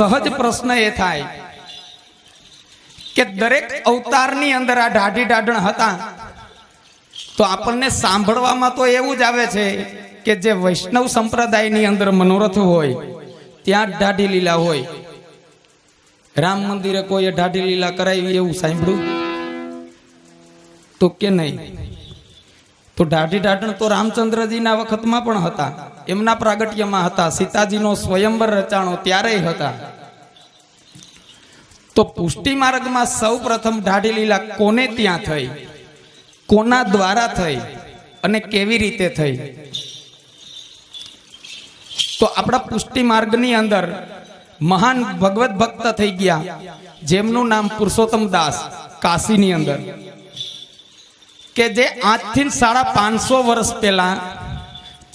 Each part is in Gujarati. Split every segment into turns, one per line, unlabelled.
સહજ પ્રશ્ન એ થાય કે દરેક અવતારની અંદર આ ઢાઢી ઢાઢણ હતા, તો આપણને સાંભળવામાં તો એવું જ આવે છે કે જે વૈષ્ણવ સંપ્રદાયની અંદર મનોરથ હોય ત્યાં ઢાઢી લીલા હોય. રામ મંદિરે કોઈએ ઢાઢી લીલા કરાવી એવું સાંભળ્યું તો કે નહીં? તો ઢાઢી ઢાઢણ તો રામચંદ્રજીના વખતમાં પણ હતા, એમના પ્રાગટ્યમાં હતા, સીતાજીનો સ્વયંવર રચાણો ત્યારે હતા. તો પુષ્ટિ માર્ગમાં સૌ પ્રથમ ઢાઢી લીલા કોને ત્યાં થઈ, કોના દ્વારા થઈ અને કેવી રીતે થઈ? તો આપણા પુષ્ટિ માર્ગની અંદર મહાન ભગવત ભક્ત થઈ ગયા જેમનું નામ પુરુષોત્તમ દાસ કાશીની અંદર, કે જે આજથી 550 વર્ષ પહેલા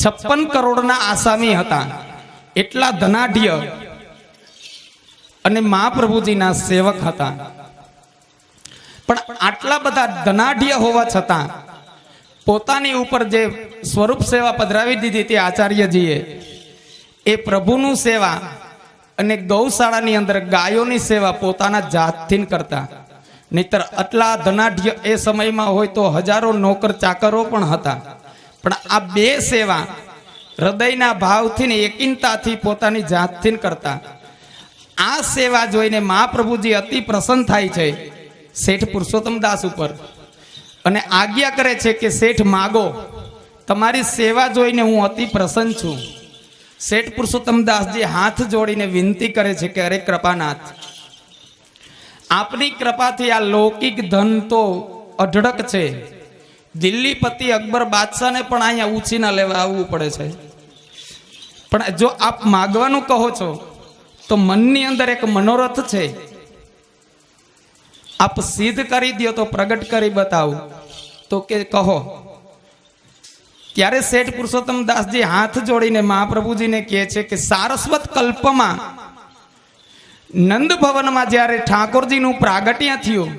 56 કરોડના આસામી હતા, એટલા ધનાઢ્ય અને મહાપ્રભુજીના સેવક હતા. પણ આટલા બધા ધનાઢ્ય હોવા છતાં પોતાની ઉપર જે સ્વરૂપ સેવા પધરાવી દીધી તે આચાર્યજીએ, એ પ્રભુનું સેવા અને ગૌશાળાની અંદર ગાયોની સેવા પોતાના જાતથી કરતા. નહીતર આટલા ધનાઢ્ય એ સમયમાં હોય તો હજારો નોકર ચાકરો પણ હતા, પણ આ બે સેવા હૃદયના ભાવથી ને એકીનતાથી પોતાની જાતથી કરતા. આ સેવા જોઈને મહાપ્રભુજી અતિ પ્રસન્ન થાય છે શેઠ પુરુષોત્તમ દાસ ઉપર અને આજ્ઞા કરે છે કે શેઠ માગો, તમારી સેવા જોઈને હું અતિ પ્રસન્ન છું. શેઠ પુરુષોત્તમ દાસજી હાથ જોડીને વિનંતી કરે છે કે અરે કૃપાનાથ, આપની કૃપાથી આ લૌકિક ધન તો અઢળક છે, દિલ્હીપતિ અકબર બાદશાહને પણ અહીંયા ઉછીના લેવા આવવું પડે છે, પણ જો આપ માગવાનું કહો છો તો મનની અંદર એક મનોરથ છે, આપ સિદ્ધ કરી દો તો પ્રગટ કરી બતાવો. તો કે કહો. ત્યારે શેઠ પુરુષોત્તમ દાસજી હાથ જોડીને મહાપ્રભુજીને કહે છે કે સારસ્વત કલ્પમાં નંદ ભવનમાં જ્યારે ઠાકોરજીનું પ્રાગટ્ય થયું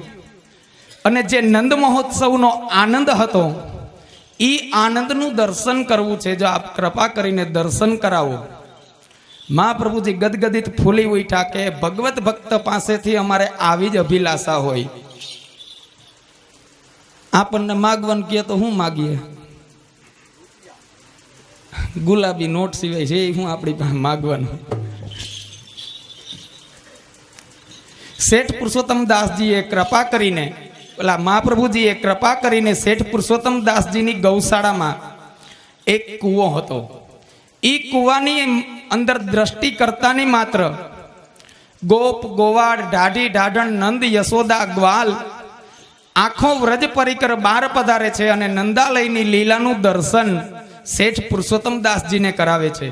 અને જે નંદ મહોત્સવનો આનંદ હતો, એ આનંદનું દર્શન કરવું છે, જો આપ કૃપા કરીને દર્શન કરાવો. મહાપ્રભુજી ગદગદિત ફૂલી ઉઠ્યા કે ભગવત ભક્ત પાસેથી અમારે આવી જ અભિલાષા હોય. આપણને માગવાનું કહે તો હું માગીએ? ગુલાબી નોટ સિવાય છે હું આપણી પાસે માગવાનું? શેઠ પુરુષોત્તમ દાસજીએ કૃપા કરીને, પેલા મહાપ્રભુજીએ કૃપા કરીને શેઠ પુરુષોત્તમ દાસજીની ગૌશાળામાં એક કૂવો હતો. એ કૂવાની અંદર દ્રષ્ટિ કરતાની માત્ર ગોપ ગોવાડ ઢાઢી ઢાઢણ નંદ યશોદા ગ્વાલ આખો વ્રજ પરિકર બહાર પધારે છે અને નંદાલયની લીલાનું દર્શન શેઠ પુરુષોત્તમ દાસજીને કરાવે છે.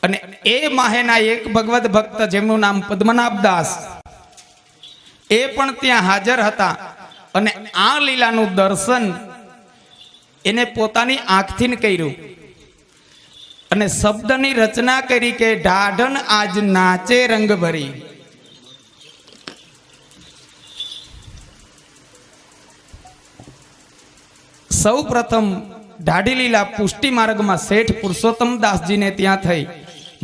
અને એ માહેના એક ભગવત ભક્ત જેમનું નામ પદ્મનાભ દાસ, એ પણ ત્યાં હાજર હતા અને આ લીલાનું દર્શન એને પોતાની આંખથી કર્યું અને શબ્દની રચના કરી કે ઢાઢણ આજ નાચે રંગ ભરી. સૌ પ્રથમ ઢાઢી લીલા પુષ્ટિ માર્ગમાં શેઠ પુરુષોત્તમ દાસજીને ત્યાં થઈ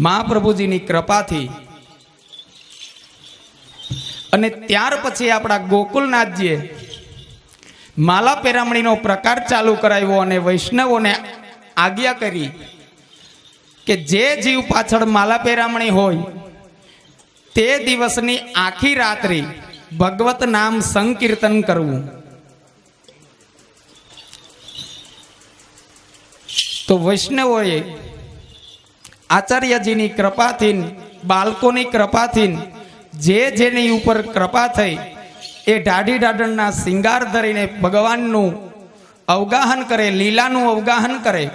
મહાપ્રભુજીની કૃપાથી. અને ત્યાર પછી આપણા ગોકુલનાથજીએ માલા પેરામણીનો પ્રકાર ચાલુ કરાવ્યો અને વૈષ્ણવોને આજ્ઞા કરી કે જે જીવ પાછળ માલા પેરામણી હોય તે દિવસની આખી રાત્રિ ભગવત નામ સંકીર્તન કરવું. તો વૈષ્ણવોએ આચાર્યજીની કૃપાથી, બાળકોની કૃપાથી, જે જેની ઉપર કૃપા થઈ એ ઢાઢી ઢાઢણના શિંગાર ધરીને ભગવાનનું અવગાહન કરે, લીલાનું અવગાહન કરે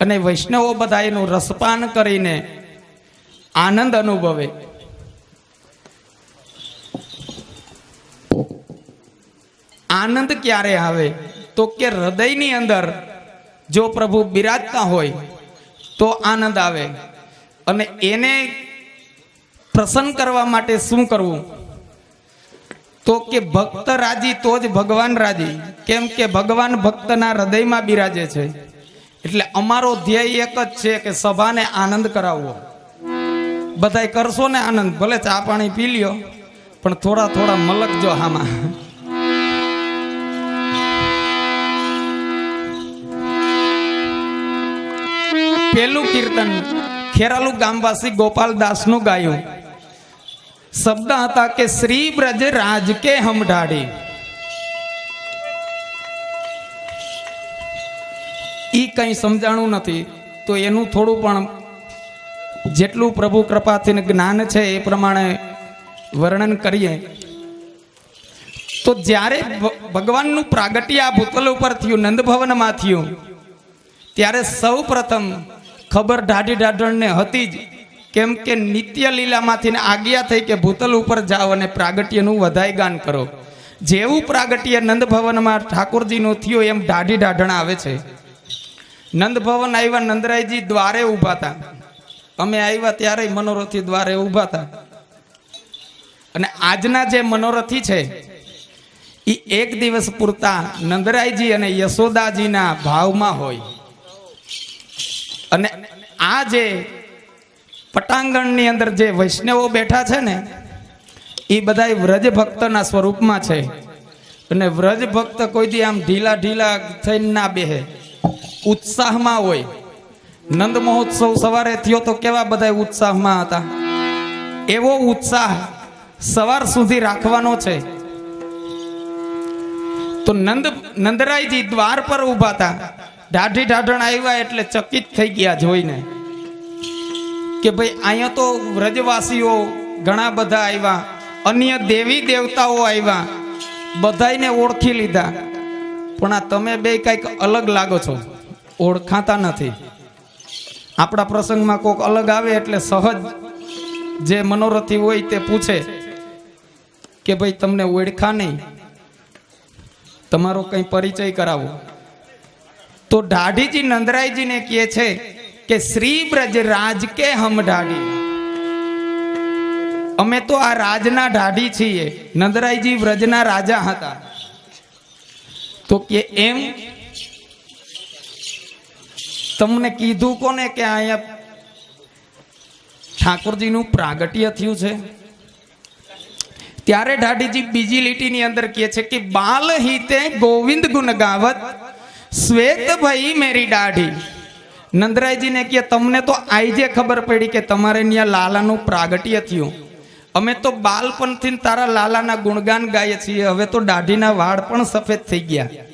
અને વૈષ્ણવો બધા એનું રસપાન કરીને આનંદ અનુભવે. આનંદ ક્યારે આવે? તો કે હૃદયની અંદર જો પ્રભુ બિરાજતા હોય તો આનંદ આવે. અને એને પ્રસન્ન કરવા માટે શું કરવું? તો કે ભક્ત રાજી તો જ ભગવાન રાજી. કેમ કે ભગવાન ભક્તના હૃદયમાં બિરાજે છે. એટલે અમારો ધ્યેય એક જ છે કે સભાને આનંદ કરાવવો. બધાય કરશો ને આનંદ, ભલે ચા પાણી પી લ્યો, પણ થોડા થોડા મલકજો આમાં. પેલું કીર્તન ખેરાલુ ગામવાસી ગોપાલદાસ નું ગાયું. શબ્દ હતા કે શ્રી બ્રજ રાજ કે હમ ઢાળી. ઈ કઈ સમજાણું નથી, તો એનું થોડું પણ જેટલું પ્રભુ કૃપાથી જ્ઞાન છે એ પ્રમાણે વર્ણન કરીએ. તો જ્યારે ભગવાનનું પ્રાગટ્ય આ ભૂતલ ઉપર થયું, નંદ ભવનમાં થયું, ત્યારે સૌ પ્રથમ ખબર ઢાઢી ઢાઢણને હતી જ, કેમ કે નિત્ય લીલામાંથી આજ્ઞા થઈ કે ભૂતલ ઉપર જાઓ અને પ્રાગટ્યનું વધાય ગાન કરો. જેવું પ્રાગટ્ય નંદ ભવનમાં ઠાકોરજીનું થયું એમ ઢાઢી ઢાઢણ આવે છે. નંદ ભવન આવ્યા, નંદરાયજી દ્વારે ઊભા હતા. અમે આવ્યા ત્યારે મનોરથી દ્વારે ઊભા હતા. અને આજના જે મનોરથી છે એ એક દિવસ પૂરતા નંદરાયજી અને યશોદાજીના ભાવમાં હોય. અને આ જે પટાંગણની અંદર જે વૈષ્ણવો બેઠા છે ને એ બધા વ્રજ ભક્તના સ્વરૂપમાં છે. અને વ્રજ ભક્ત કોઈ દી આમ ઢીલા ઢીલા થઈને ના બેહે, ઉત્સાહમાં હોય. નંદ મહોત્સવ સવારે થયો તો કેવા બધા ઉત્સાહમાં હતા, એવો ઉત્સાહ સવાર સુધી રાખવાનો છે. તો નંદરાયજી દ્વાર પર ઊભા હતા. ઢાઢી ઢાઢણ આવ્યા એટલે ચકિત થઈ ગયા જોઈને કે ભાઈ અહીંયા તો વ્રજવાસીઓ ઘણા બધા આવ્યા, અન્ય દેવી દેવતાઓ આવ્યા, બધાને ઓળખી લીધા, પણ આ તમે બે કંઈક અલગ લાગો છો, ઓળખાતા નથી. આપણા પ્રસંગમાં કોઈક અલગ આવે એટલે સહજ જે મનોરથી હોય તે પૂછે કે ભાઈ તમને ઓળખા નહીં, તમારો કંઈ પરિચય કરાવો. તો ઢાઢીજી નંદરાયજીને કહે છે કે શ્રી બ્રજ રાજ કે હમ ઢાઢી. અમે તો આ રાજના ઢાઢી છીએ. નંદરાયજી વ્રજના રાજા હતા. તો કે એમ તમને કીધું કોને કે અહીંયા ઠાકોરજીનું પ્રાગટ્ય થયું છે? ત્યારે ઢાઢીજી બીજી લીટીની અંદર કહે છે કે બાલ હિતે ગોવિંદ ગુણ ગાવત શ્વેત ભાઈ મેરી દાઢી. નંદરાયજીને કહે તમને તો આજે ખબર પડી કે તમારે ત્યાં લાલાનું પ્રાગટ્ય થયું. અમે તો બાલપણથી તારા લાલાના ગુણગાન ગાઈએ છીએ, હવે તો દાઢીના વાળ પણ સફેદ થઈ ગયા,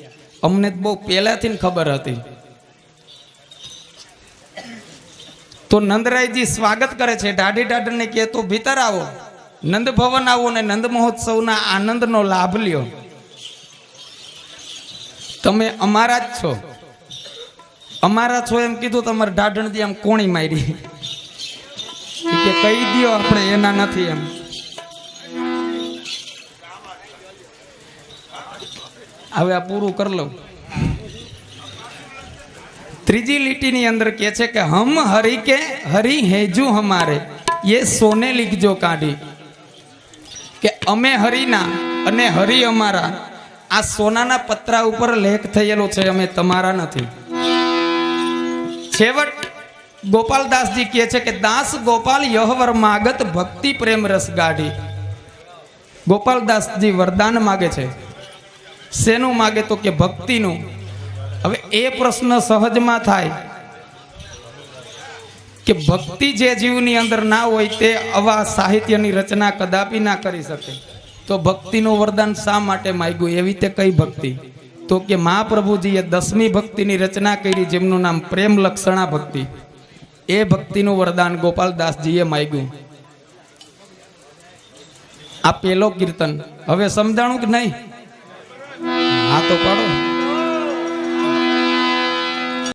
અમને બહુ પહેલાથી ખબર હતી. તો નંદરાયજી સ્વાગત કરે છે. ઢાઢી ઢાઢણને કહે તો ભીતર આવો, નંદ ભવન આવો ને નંદ મહોત્સવના આનંદનો લાભ લ્યો. તમે અમારા જ છો. અમારા છો એમ કીધું, તમારે ઢાઢણજી આમ કોણી મારી કે કહી દો આપણે એના નથી એમ. હવે આ પૂરું કરી લઉં. ત્રીજી લીટીની અંદર કહે છે કે હમ હરી કે હરી હેજુ હમારે ये સોને લીખજો કાઢી. કે અમે હરિના અને હરિ અમારા, આ સોનાના પત્રા ઉપર લેખ થયેલો છે, અમે તમારા નથી. છેવટ ગોપાલદાસજી કહે છે કે દાસ ગોપાલ યહવર માગત ભક્તિ પ્રેમ રસ ગાઢી. ગોપાલદાસજી વરદાન માગે છે. શેનું માગે? તો કે ભક્તિનું. હવે એ પ્રશ્ન સહજમાં થાય કે ભક્તિ જે જીવની અંદર ના હોય તે આવા સાહિત્યની રચના કદાપી ના કરી શકે. તો ભક્તિનું વરદાન શા માટે માંગ્યું? એવી તે કઈ ભક્તિ? તો કે મહાપ્રભુજીએ 10મી ભક્તિની રચના કરી, જેમનું નામ પ્રેમ લક્ષણા ભક્તિ. એ ભક્તિનું વરદાન ગોપાલદાસજીએ માંગ્યું. આ પેલો કીર્તન. હવે સમજાણું કે નહીં? હા તો પાડો.